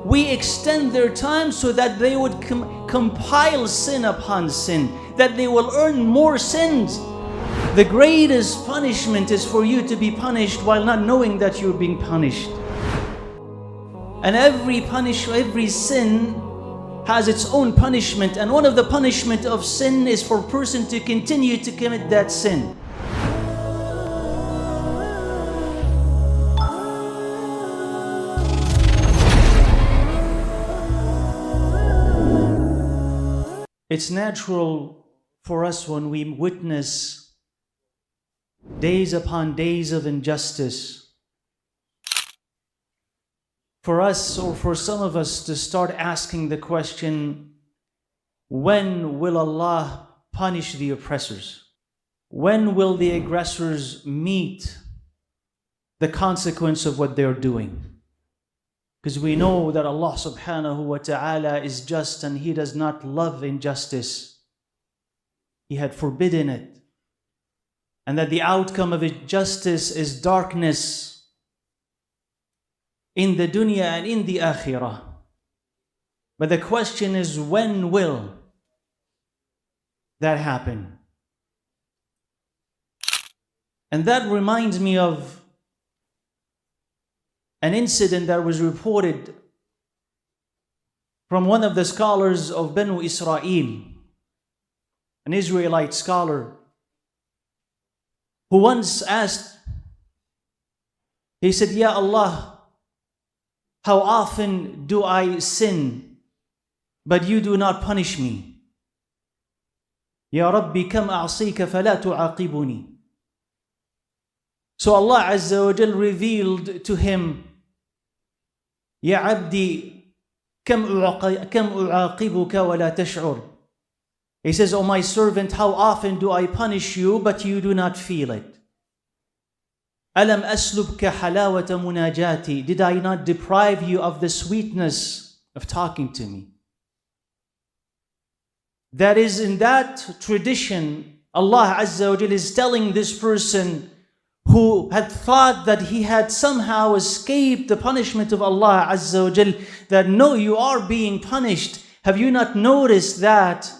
we extend their time so that they would compile sin upon sin, that they will earn more sins. The greatest punishment is for you to be punished while not knowing that you're being punished. And every sin has its own punishment, and one of the punishment of sin is for a person to continue to commit that sin. It's natural for us when we witness days upon days of injustice, for us or for some of us to start asking the question, when will Allah punish the oppressors? When will the aggressors meet the consequence of what they're doing? Because we know that Allah subhanahu wa ta'ala is just and He does not love injustice. He had forbidden it. And that the outcome of injustice is darkness in the dunya and in the akhirah. But the question is, when will that happen? And that reminds me of an incident that was reported from one of the scholars of Banu Israel, an Israelite scholar, who once asked, he said, Ya Allah, how often do I sin, but you do not punish me? Ya Rabbi, kam a'sika fala tu'aqibuni. So Allah Azza wa Jal revealed to him, Ya Abdi, kam u'aqibuka wa la tash'ur. He says, O my servant, how often do I punish you, but you do not feel it? Alam aslubka halawata munajati. Did I not deprive you of the sweetness of talking to me? That is, in that tradition, Allah Azza wa Jal is telling this person who had thought that he had somehow escaped the punishment of Allah Azza wa Jal, that no, you are being punished. Have you not noticed that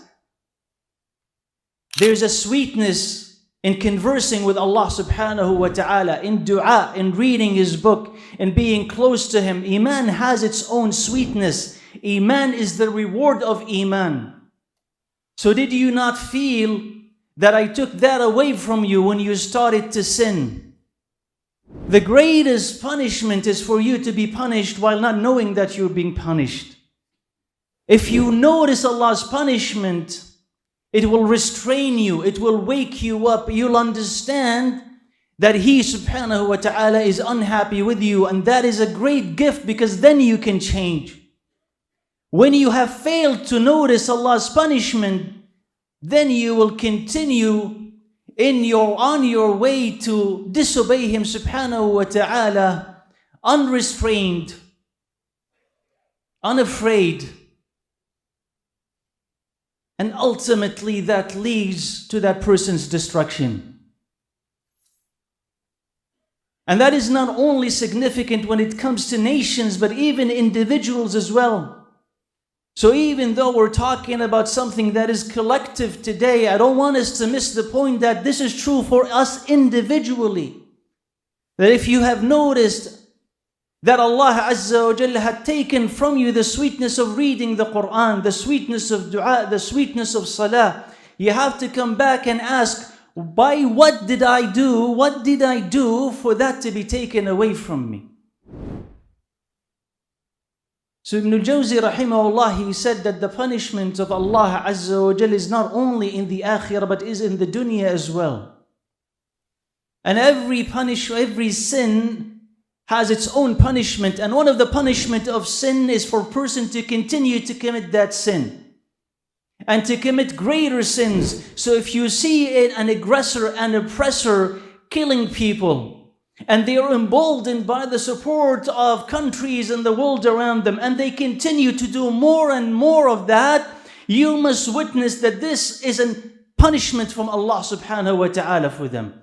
there's a sweetness in conversing with Allah subhanahu wa ta'ala, in dua, in reading His book, in being close to Him? Iman has its own sweetness. Iman is the reward of Iman. So did you not feel that I took that away from you when you started to sin? The greatest punishment is for you to be punished while not knowing that you're being punished. If you notice Allah's punishment, it will restrain you, it will wake you up. You'll understand that He subhanahu wa ta'ala is unhappy with you, and that is a great gift, because then you can change. When you have failed to notice Allah's punishment, then you will continue on your way to disobey Him subhanahu wa ta'ala, unrestrained, unafraid. And ultimately that leads to that person's destruction. And that is not only significant when it comes to nations, but even individuals as well. So even though we're talking about something that is collective today, I don't want us to miss the point that this is true for us individually. That if you have noticed that Allah Azza wa Jalla had taken from you the sweetness of reading the Quran, the sweetness of dua, the sweetness of salah, you have to come back and ask, by what did I do? What did I do for that to be taken away from me? So Ibn al-Jawzi rahimahullah, he said that the punishment of Allah Azza wa Jalla is not only in the akhirah, but is in the dunya as well. And every sin has its own punishment. And one of the punishment of sin is for a person to continue to commit that sin and to commit greater sins. So if you see an aggressor, an oppressor killing people, and they are emboldened by the support of countries in the world around them, and they continue to do more and more of that, you must witness that this is a punishment from Allah subhanahu wa ta'ala for them.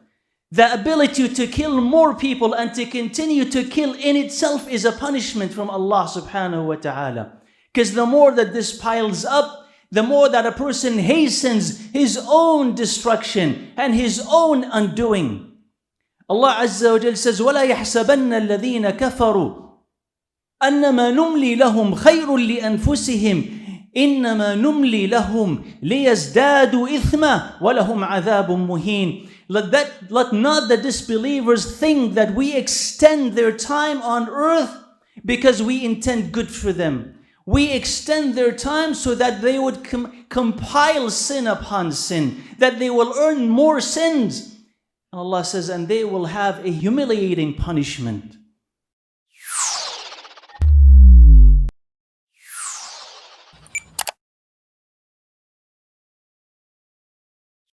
The ability to kill more people and to continue to kill in itself is a punishment from Allah subhanahu wa ta'ala. Because the more that this piles up, the more that a person hastens his own destruction and his own undoing. Allah Azza wa Jal says, وَلَا يَحْسَبَنَّ الَّذِينَ كَفَرُوا أَنَّمَا نُمْلِي لَهُمْ خَيْرٌ لِأَنفُسِهِمْ إِنَّمَا نُمْلِي لَهُمْ لِيَزْدَادُوا إِثْمًا وَلَهُمْ عَذَابٌ مُهِينٌ. Let not the disbelievers think that we extend their time on earth because we intend good for them. We extend their time so that they would compile sin upon sin, that they will earn more sins. And Allah says, and they will have a humiliating punishment.